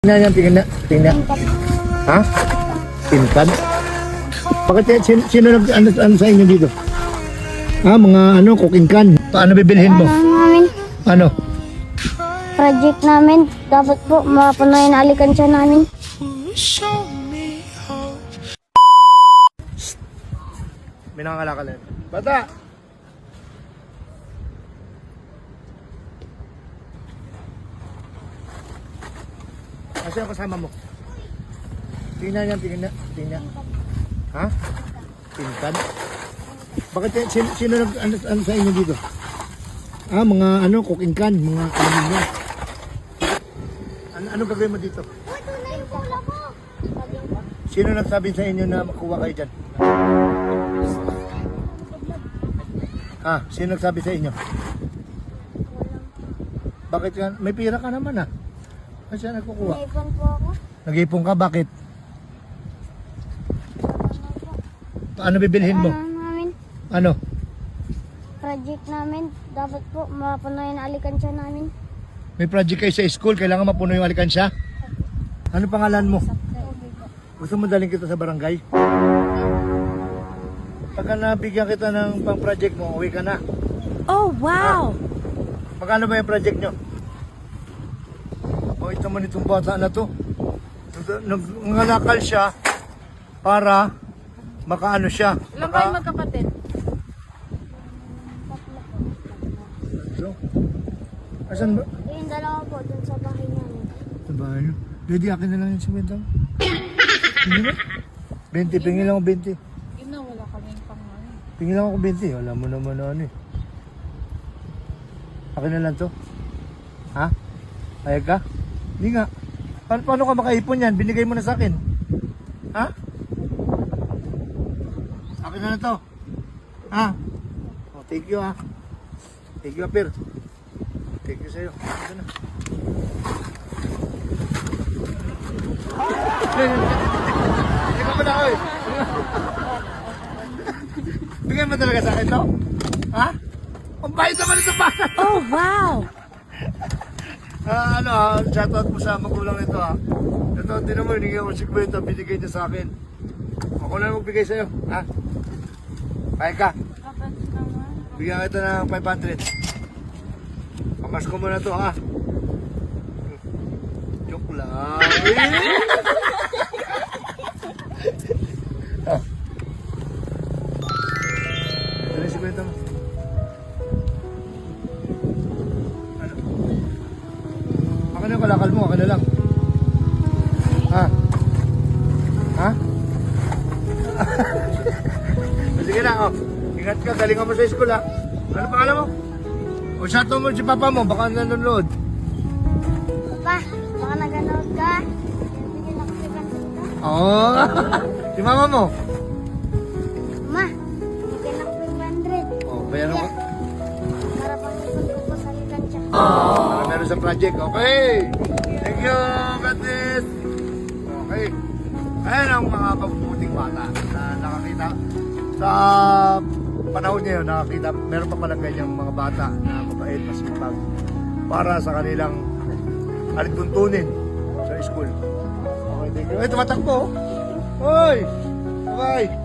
Tingnan yan, tingnan na. Tingnan. Ha? Pintan? Bakit yan? Sino ano sa inyo dito? Ha? Mga ano, cooking can. Paano bibilhin mo? Namin, Ano? project namin, dapat po mapuno yung alikansya namin. May nangangalakal yan. Bata! Kasi ang kasama mo? Tingnan yan, tingnan na. Tingnan. Ha? Pintan? Bakit yan? Sino ano sa inyo dito? Ah, mga ano, cooking can, mga kanin yan. Ano gagawin mo dito? Sino nagsabi sa inyo na makuha kayo dyan? Ah, sino nagsabi sa inyo? Bakit yan? May pira ka naman ah. Kasi nagkukuha. Naipon po ako. Nag-ipon ka, bakit? Paano bibilhin mo? Namin, Ano? project namin, dapat po mapuno yung alikansya namin. May project kayo sa school, kailangan mapuno yung alikansya? Ano pangalan mo? Gusto mo daling kita sa barangay? Pagka nabigyan kita ng pang-project mo, uwi ka na. Oh, wow! Magkano ba yung project nyo? O ito man itong bata na to. Nangalakal siya para makaano siya. Ilan kayo magkapatid? So, asan ba? Yung dalawa po dun sa bahay namin. Sa bahay nyo? Daddy, akin na lang yung 50 mo. Hindi ba? 20, pingin lang ako 20. Ina, wala kaming pangalan. Pingin lang ako 20. Wala mo naman ano eh. Akin na lang to. Ha? Ayag ka? Hindi nga. Paano ka makaipon yan? Binigay mo na sa akin. Ha? Akin na lang to. Ha? Oh, thank you ha. Thank you, Apir. Thank you sa'yo. Ito na. Hindi ka pa na ako eh. Bigyan mo talaga sa akin to? Ha? Ang bait naman ito pa! Oh, wow! Shoutout mo sa magulang nito ha. Ito, tinan mo, hiningi ako 50, binigay niya sa akin. Ako na magbigay sa'yo, ha? Kaya ka? Bigyan kita ng 500. Pamas ko muna to, ha? Joke lang. Ah. Ito na 50 mo. Ano? Akin na yung kalakal mo, akin na lang. Ha? Ha? Sige na, oh. Ingat ka, galingan mo sa school, ha? Ano pangalan mo? O shoutout mo si papa mo, baka nanonood. Papa, baka naganood ka. Bigyan ako sa kanila. Oo. Si mama mo? Ma, bigyan ako ng 100. Oh, bayaran ko. Para pang-ipon ko po sa alikansya. Para meron sa project. Okay. Thank you, Betis. Okay. Ayan ang mga pabubuting bata na nakakita sa panahon ngayon, nakakita, meron pa pala ganyang mga bata na mabait, masipag para sa kanilang alituntunin sa school. Okay, thank you. Ay, tumatakbo. Hoy! Bye-bye!